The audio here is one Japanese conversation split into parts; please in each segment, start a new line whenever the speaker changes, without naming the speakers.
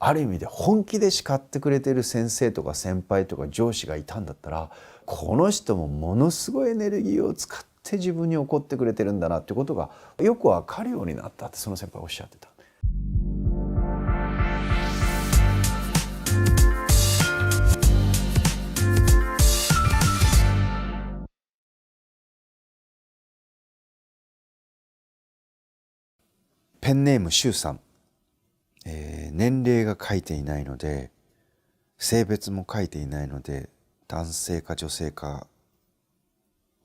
ある意味で本気で叱ってくれてる先生とか先輩とか上司がいたんだったら、この人もものすごいエネルギーを使って自分に怒ってくれてるんだなってことがよくわかるようになったってその先輩おっしゃってた。ペンネームシュウさん、年齢が書いていないので、性別も書いていないので、男性か女性か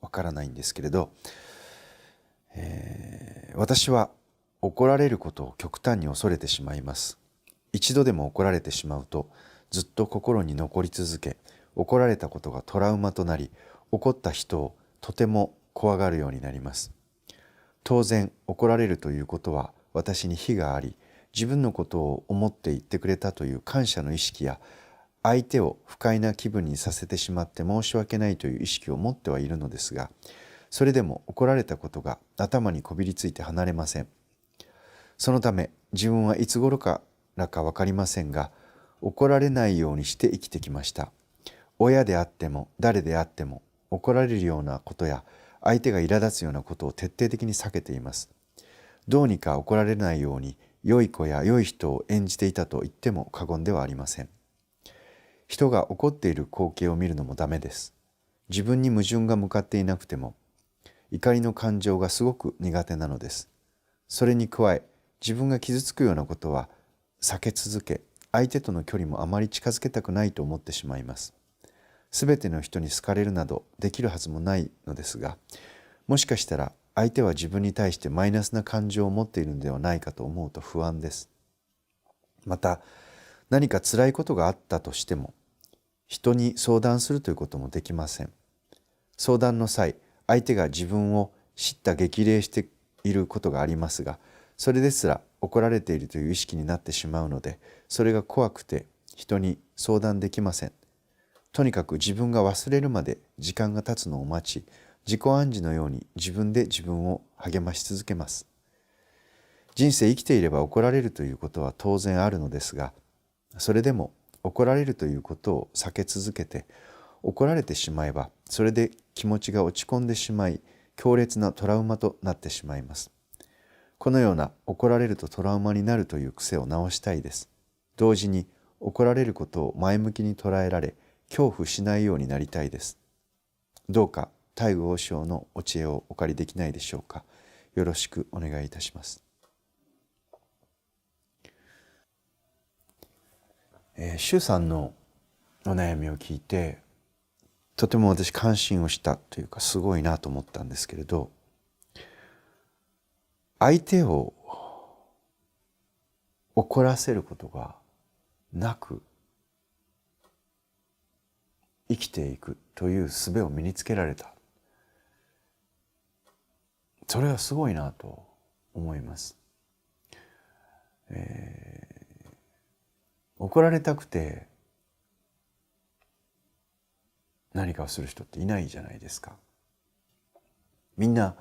わからないんですけれど、私は怒られることを極端に恐れてしまいます。一度でも怒られてしまうとずっと心に残り続け、怒られたことがトラウマとなり、怒った人をとても怖がるようになります。当然怒られるということは私に非があり、自分のことを思って言ってくれたという感謝の意識や、相手を不快な気分にさせてしまって申し訳ないという意識を持ってはいるのですが、それでも怒られたことが頭にこびりついて離れません。そのため自分はいつ頃からか分かりませんが、怒られないようにして生きてきました。親であっても誰であっても怒られるようなことや相手が苛立つようなことを徹底的に避けています。どうにか怒られないように良い子や良い人を演じていたと言っても過言ではありません。人が怒っている光景を見るのもダメです。自分に矛盾が向かっていなくても怒りの感情がすごく苦手なのです。それに加え、自分が傷つくようなことは避け続け、相手との距離もあまり近づけたくないと思ってしまいます。すべての人に好かれるなどできるはずもないのですが、もしかしたら相手は自分に対してマイナスな感情を持っているのではないかと思うと不安です。また、何か辛いことがあったとしても、人に相談するということもできません。相談の際、相手が自分を叱咤激励していることがありますが、それですら怒られているという意識になってしまうので、それが怖くて人に相談できません。とにかく自分が忘れるまで時間が経つのを待ち、自己暗示のように自分で自分を励まし続けます。人生生きていれば怒られるということは当然あるのですが、それでも怒られるということを避け続けて、怒られてしまえばそれで気持ちが落ち込んでしまい、強烈なトラウマとなってしまいます。このような怒られるとトラウマになるという癖を直したいです。同時に怒られることを前向きに捉えられ、恐怖しないようになりたいです。どうか大愚和尚のお知恵をお借りできないでしょうか。よろしくお願いいたします。周さんのお悩みを聞いて、とても私感心をしたというか、すごいなと思ったんですけれど、相手を怒らせることがなく生きていくという術を身につけられた。それはすごいなと思います。怒られたくて何かをする人っていないじゃないですか。みんな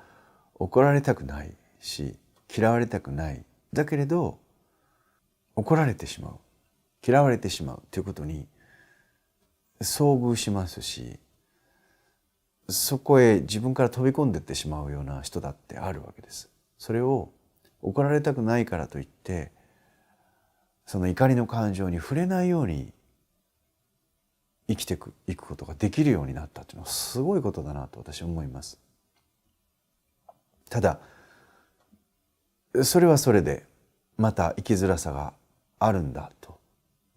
怒られたくないし、嫌われたくない。だけれど怒られてしまう、嫌われてしまうということに遭遇しますし、そこへ自分から飛び込んでいってしまうような人だってあるわけです。それを怒られたくないからといってその怒りの感情に触れないように生きていくことができるようになったというのはすごいことだなと私は思います。ただそれはそれでまた生きづらさがあるんだと。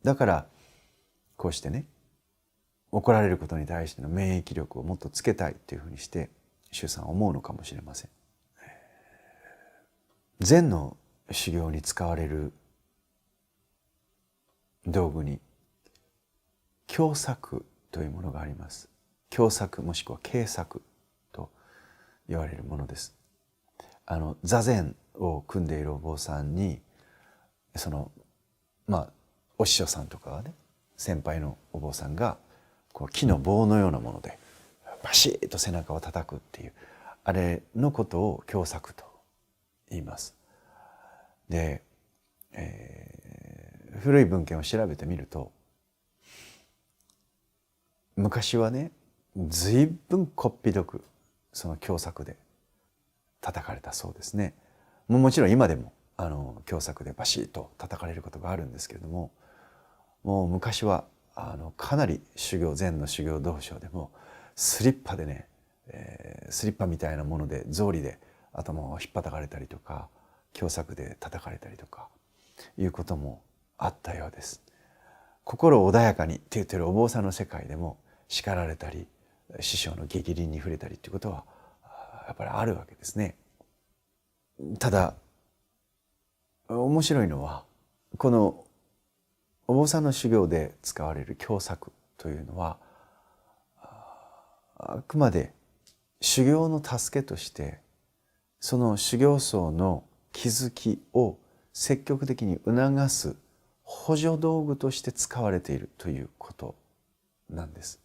だからこうしてね、怒られることに対しての免疫力をもっとつけたいというふうにして周さんは思うのかもしれません。禅の修行に使われる道具に教策というものがあります。教策もしくは計策と言われるものです。座禅を組んでいるお坊さんにお師匠さんとかがね、先輩のお坊さんがこう木の棒のようなものでバシッと背中を叩くっていうあれのことを教策と言います。で、古い文献を調べてみると、昔はね、随分こっぴどくその凶作で叩かれたそうですね。もちろん今でも凶作でバシッと叩かれることがあるんですけれども、もう昔はかなり禅の修行道場でもスリッパでね、スリッパみたいなもので草履で頭をひっぱたかれたりとか、凶作で叩かれたりとかいうこともあったようです。心穏やかにって言ってるお坊さんの世界でも叱られたり、師匠の逆鱗に触れたりっていうことはやっぱりあるわけですね。ただ面白いのは、このお坊さんの修行で使われる凶作というのは、あくまで修行の助けとして、その修行僧の気づきを積極的に促す補助道具として使われているということなんです。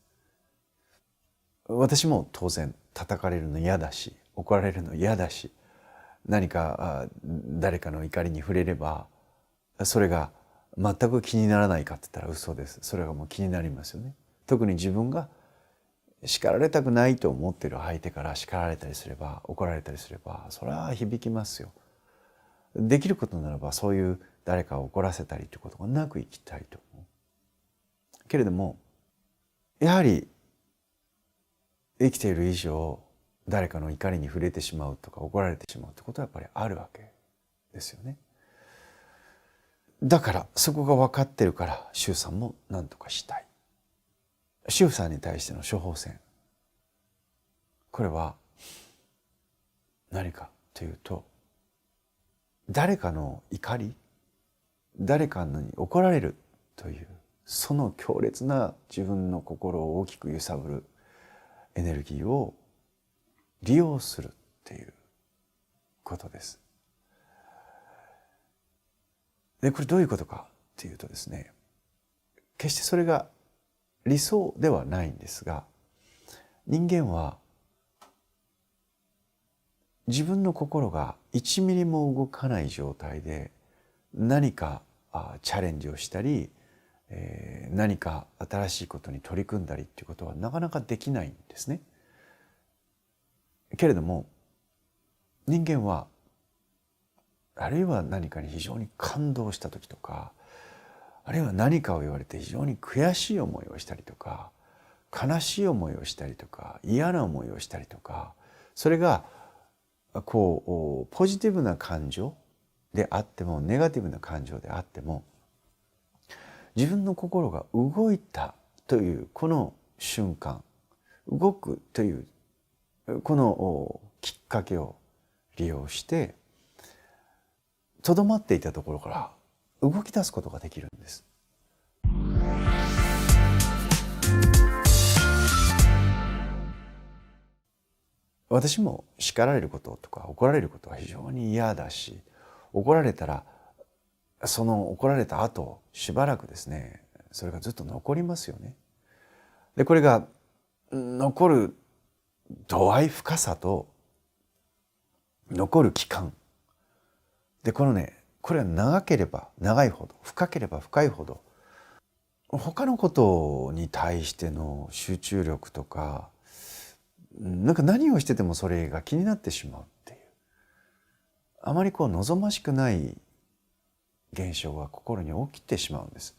私も当然叩かれるの嫌だし、怒られるの嫌だし、何か誰かの怒りに触れればそれが全く気にならないかって言ったら嘘です。それがもう気になりますよね。特に自分が叱られたくないと思っている相手から叱られたりすれば、怒られたりすれば、それは響きますよ。できることならばそういう誰かを怒らせたりということがなく生きたいと思う。けれどもやはり生きている以上、誰かの怒りに触れてしまうとか怒られてしまうってことはやっぱりあるわけですよね。だからそこが分かってるから、周さんも何とかしたい。周さんに対しての処方箋、これは何かというと、誰かの怒り、誰かに怒られるというその強烈な自分の心を大きく揺さぶるエネルギーを利用するっていうことです。でこれどういうことかっていうとですね、決してそれが理想ではないんですが、人間は自分の心が1ミリも動かない状態で何かチャレンジをしたり、何か新しいことに取り組んだりっていうことはなかなかできないんですね。けれども人間はあるいは何かに非常に感動した時とか、あるいは何かを言われて非常に悔しい思いをしたりとか、悲しい思いをしたりとか、嫌な思いをしたりとか、それがこうポジティブな感情であってもネガティブな感情であっても、自分の心が動いたというこの瞬間、動くというこのきっかけを利用してとどまっていたところから動き出すことができるんです。私も叱られることとか怒られることは非常に嫌だし、怒られたらその怒られた後しばらくですね、それがずっと残りますよね。でこれが残る度合い、深さと残る期間で、これは長ければ長いほど、深ければ深いほど、他のことに対しての集中力とか、なんか何をしててもそれが気になってしまうっていう、あまり望ましくない現象が心に起きてしまうんです。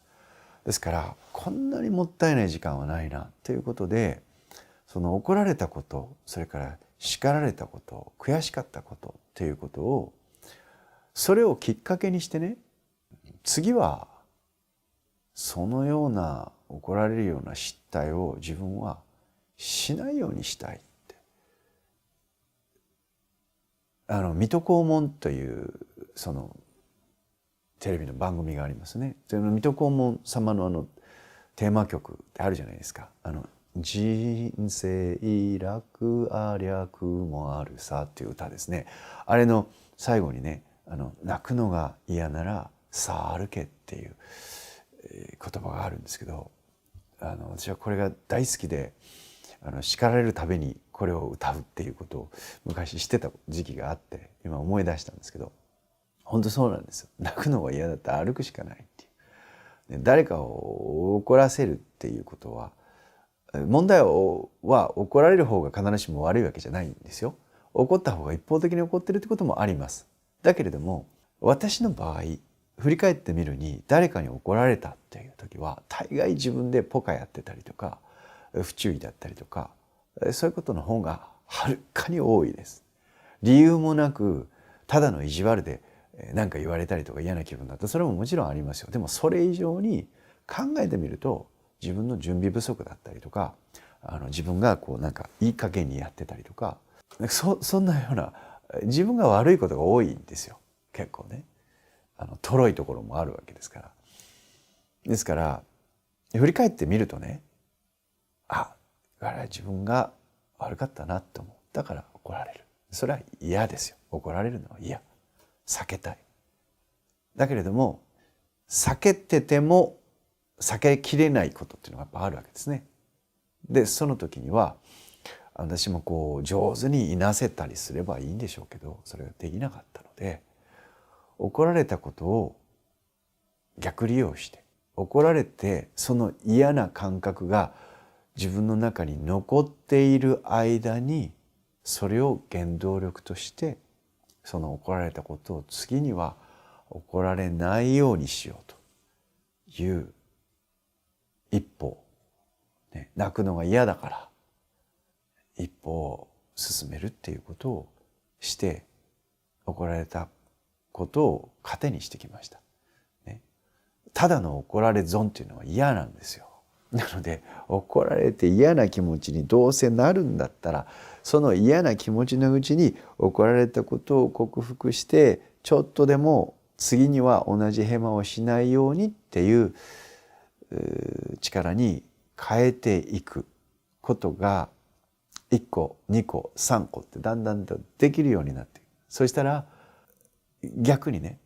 ですからこんなにもったいない時間はないなということで、その怒られたこと、それから叱られたこと、悔しかったことということを、それをきっかけにしてね、次はそのような怒られるような失態を自分はしないようにしたいって。水戸黄門というそのテレビの番組がありますね。その水戸黄門様のテーマ曲ってあるじゃないですか。人生楽あ略もあるさっていう歌ですね。あれの最後にね、泣くのが嫌ならさあ歩けっていう言葉があるんですけど、私はこれが大好きで、叱られるたびにこれを歌うっていうことを昔してた時期があって、今思い出したんですけど、本当そうなんですよ。泣くのが嫌だったら歩くしかないっていう。誰かを怒らせるっていうことは、問題は怒られる方が必ずしも悪いわけじゃないんですよ。怒った方が一方的に怒ってるってこともあります。だけれども私の場合振り返ってみるに、誰かに怒られたっていう時は大概自分でポカやってたりとか不注意だったりとか、そういうことの方がはるかに多いです。理由もなくただの意地悪で何か言われたりとか嫌な気分だった、それももちろんありますよ。でもそれ以上に考えてみると自分の準備不足だったりとか、自分がこうなんかいい加減にやってたりとか、そんなような自分が悪いことが多いんですよ。結構ね、とろいところもあるわけですから。ですから振り返ってみるとね、あれ自分が悪かったなって思う。だから怒られる。それは嫌ですよ。怒られるのは嫌。避けたい。だけれども避けてても避けきれないことっていうのがやっぱあるわけですね。でその時には私もこう上手にいなせたりすればいいんでしょうけど、それができなかったので、怒られたことを逆利用して、怒られてその嫌な感覚が自分の中に残っている間に、それを原動力としてその怒られたことを次には怒られないようにしようという一歩、ね、泣くのが嫌だから一歩を進めるっていうことをして、怒られたことを糧にしてきました。ね、ただの怒られ損っていうのは嫌なんですよ。なので怒られて嫌な気持ちにどうせなるんだったら、その嫌な気持ちのうちに怒られたことを克服して、ちょっとでも次には同じヘマをしないようにっていう力に変えていくことが1個2個3個ってだんだんとできるようになっていく。そしたら逆にね、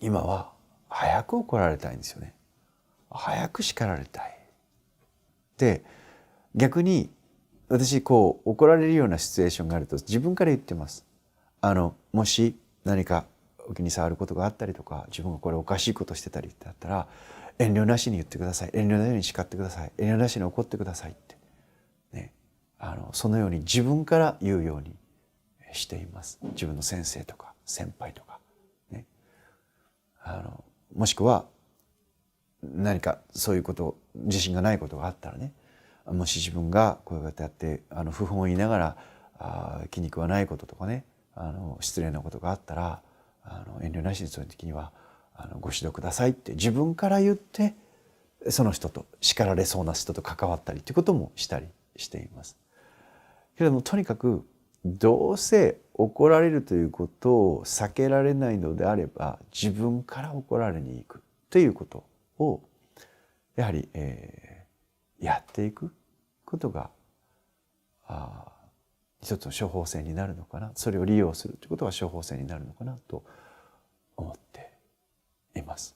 今は早く怒られたいんですよね。早く叱られたい。で逆に私こう怒られるようなシチュエーションがあると自分から言ってます。もし何かお気に障ることがあったりとか、自分がこれおかしいことしてたりってあったら、遠慮なしに言ってください。遠慮なしに叱ってください。遠慮なしに怒ってくださいって、ね、そのように自分から言うようにしています。自分の先生とか先輩とか、ね、もしくは何かそういうこと自信がないことがあったらね、もし自分がこうやってやって不本を言いながら気に食わないこととかね、失礼なことがあったら遠慮なしにそういう時にはご指導くださいって自分から言って、その人と叱られそうな人と関わったりということもしたりしています。けれどもとにかくどうせ怒られるということを避けられないのであれば、自分から怒られに行くということをやはり、やっていくことが一つの処方箋になるのかな、それを利用するということが処方箋になるのかなと思っています。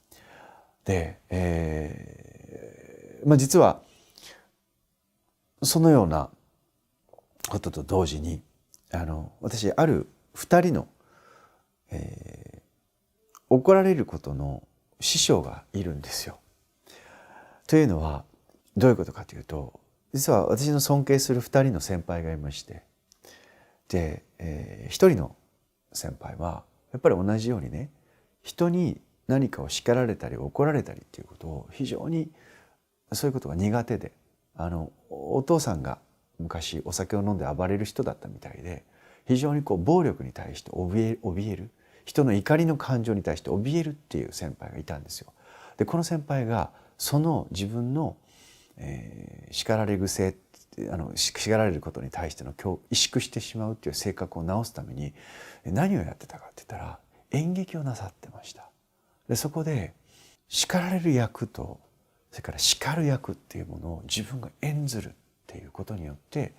で、実はそのようなことと同時に私ある2人の、怒られることの師匠がいるんですよ。というのはどういうことかというと、実は私の尊敬する2人の先輩がいまして、で、1人の先輩はやっぱり同じようにね、人に何かを叱られたり怒られたりっていうことを非常にそういうことが苦手で、お父さんが昔お酒を飲んで暴れる人だったみたいで、非常にこう暴力に対して怯える、人の怒りの感情に対して怯えるっていう先輩がいたんですよ。でこの先輩がその自分の、叱られ癖、叱られることに対しての萎縮してしまうっていう性格を直すために何をやってたかって言ったら演劇をなさってました。でそこで叱られる役とそれから叱る役っていうものを自分が演ずるっていうことによって、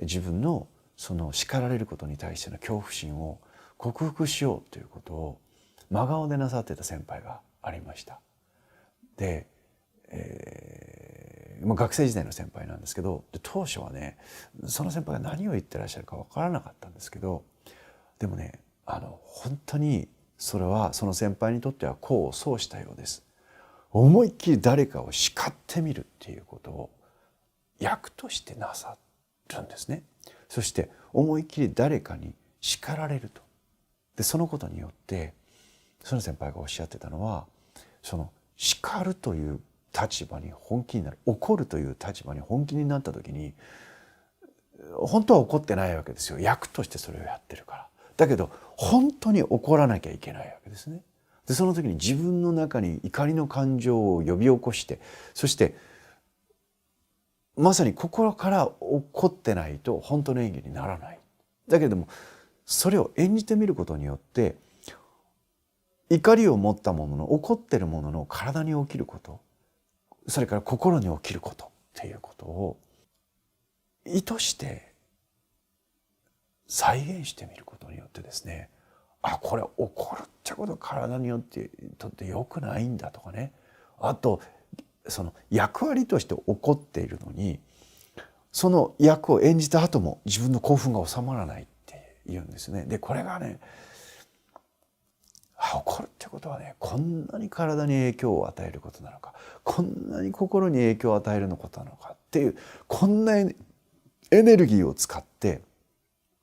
自分のその叱られることに対しての恐怖心を克服しようということを真顔でなさってた先輩がありました。で、学生時代の先輩なんですけど、当初はねその先輩が何を言ってらっしゃるか分からなかったんですけど、でもね本当にそれはその先輩にとっては功を奏したようです。思いっきり誰かを叱ってみるっていうことを役としてなさるんですね。そして思いっきり誰かに叱られると。でそのことによってその先輩がおっしゃってたのは、その叱るという立場に本気になる、怒るという立場に本気になった時に、本当は怒ってないわけですよ。役としてそれをやってるから。だけど本当に怒らなきゃいけないわけですね。でその時に自分の中に怒りの感情を呼び起こして、そしてまさに心から怒ってないと本当の演技にならない。だけれどもそれを演じてみることによって、怒りを持ったものの、怒ってるものの体に起きること、それから心に起きることっていうことを意図して再現してみることによってですね、あ、これ怒るってことは体によってとって良くないんだとかね、あとその役割として怒っているのに、その役を演じた後も自分の興奮が収まらないっていうんですね。でこれがね、怒るってことはね、こんなに体に影響を与えることなのか、こんなに心に影響を与えることなのかっていう、こんなエネルギーを使って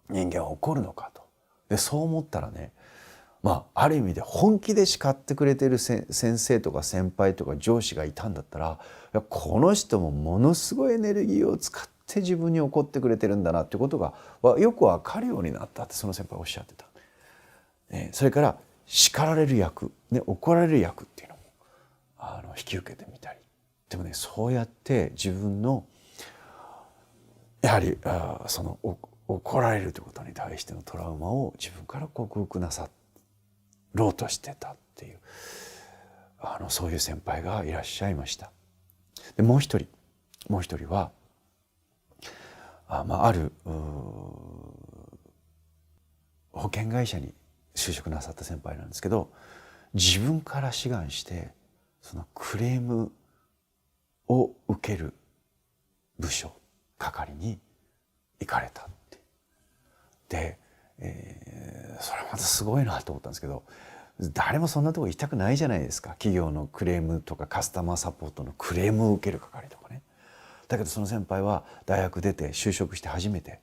人間は怒るのかと。でそう思ったらね、ある意味で本気で叱ってくれている先生とか先輩とか上司がいたんだったら、この人もものすごいエネルギーを使って自分に怒ってくれてるんだなってことがよく分かるようになったってその先輩はおっしゃってた。それから叱られる役、怒られる役っていうのも引き受けてみたり。でもね、そうやって自分のやはりその怒られるということに対してのトラウマを自分から克服なさろうとしてたっていうそういう先輩がいらっしゃいました。でもう一人はある保険会社に就職なさった先輩なんですけど、自分から志願してそのクレームを受ける部署係に行かれたって。で、それはまたすごいなと思ったんですけど、誰もそんなとこ行きたくないじゃないですか。企業のクレームとかカスタマーサポートのクレームを受ける係とかね。だけどその先輩は大学出て就職して初めて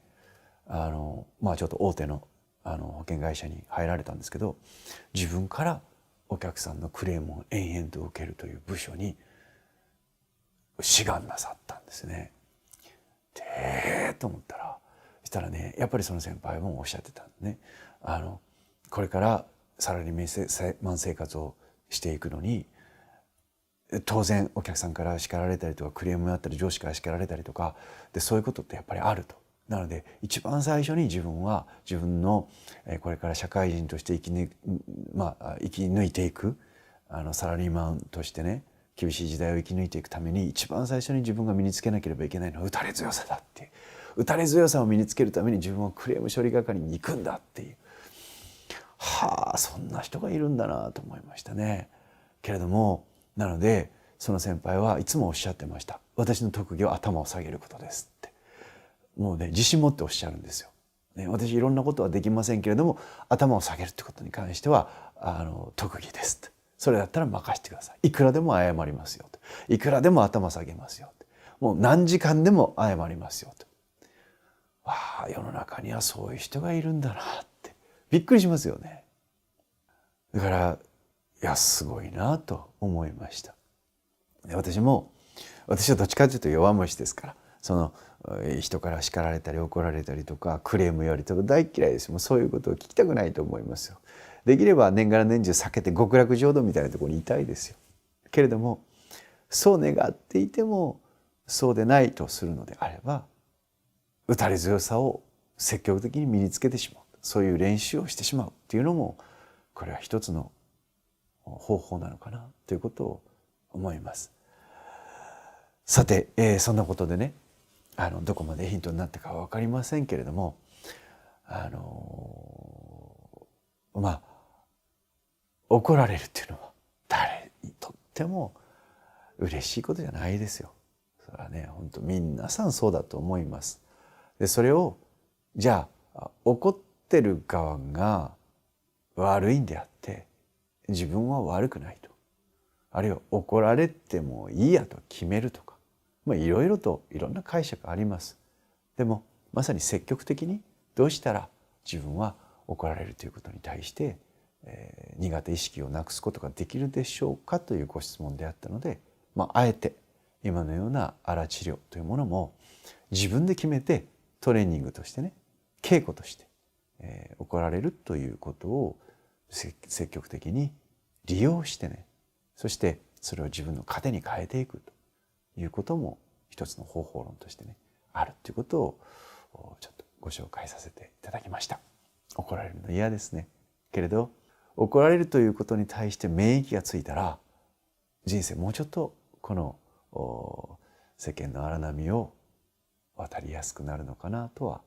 ちょっと大手の保険会社に入られたんですけど、自分からお客さんのクレームを延々と受けるという部署に志願なさったんですね。と思ったら、そしたらね、やっぱりその先輩もおっしゃってたんですね。これからサラリーマン生活をしていくのに、当然お客さんから叱られたりとか、クレームがあったり上司から叱られたりとかで、そういうことってやっぱりあると。なので一番最初に自分は自分のこれから社会人として生き抜いていくサラリーマンとしてね、厳しい時代を生き抜いていくために一番最初に自分が身につけなければいけないのは打たれ強さだっていう、打たれ強さを身につけるために自分はクレーム処理係に行くんだっていう、そんな人がいるんだなと思いましたね。けれども、なのでその先輩はいつもおっしゃってました。私の特技は頭を下げることですって。もうね、自信持っておっしゃるんですよ。私いろんなことはできませんけれども、頭を下げるってことに関しては特技ですって。それだったら任せてください。いくらでも謝りますよと。いくらでも頭下げますよと。もう何時間でも謝りますよと。世の中にはそういう人がいるんだなってびっくりしますよね。だからすごいなと思いました。私はどっちかというと弱虫ですから、その人から叱られたり怒られたりとかクレームよりとか大嫌いです。もうそういうことを聞きたくないと思いますよ。できれば年がら年中避けて極楽浄土みたいなところにいたいですよ。けれどもそう願っていてもそうでないとするのであれば、打たれ強さを積極的に身につけてしまう、そういう練習をしてしまうっていうのも、これは一つの方法なのかなということを思います。さて、そんなことでね、どこまでヒントになったかは分かりませんけれども、怒られるっていうのは誰にとっても嬉しいことじゃないですよ。それはね、本当皆さんそうだと思います。でそれをじゃあ怒ってる側が悪いんであって自分は悪くないと。あるいは怒られてもいいやと決めるとか、いろいろといろんな解釈あります。でもまさに積極的にどうしたら自分は怒られるということに対して、苦手意識をなくすことができるでしょうかというご質問であったので、あえて今のようなアラ治療というものも自分で決めてトレーニングとしてね、稽古として、怒られるということを積極的に利用してね、そしてそれを自分の糧に変えていくということも一つの方法論としてねあるということをちょっとご紹介させていただきました。怒られるの嫌ですね。けれど怒られるということに対して免疫がついたら、人生もうちょっとこの世間の荒波を渡りやすくなるのかなとは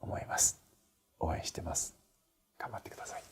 思います。応援してます。頑張ってください。